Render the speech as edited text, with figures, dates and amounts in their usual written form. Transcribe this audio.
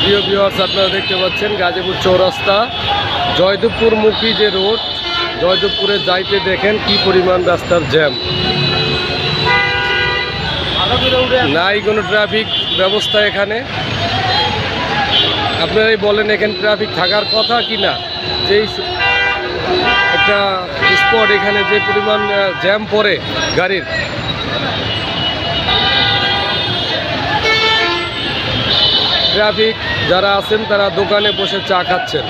প্রিয় ভিউয়ার্স, আপনারা দেখতে পাচ্ছেন গাজীপুর চৌরাস্তা জয়দেবপুরমুখী যে রোড, জয়দেবপুরে যাইতে দেখেন কি পরিমাণ রাস্তার জ্যাম। নাই কোনো ট্রাফিক ব্যবস্থা এখানে। আপনারাই বলেন এখানে ট্রাফিক থাকার কথা কি না? যেই একটা স্পট, এখানে যে পরিমাণ জ্যাম পড়ে গাড়ির। ট্রাফিক যারা আছেন তারা দোকানে বসে চা খাচ্ছেন।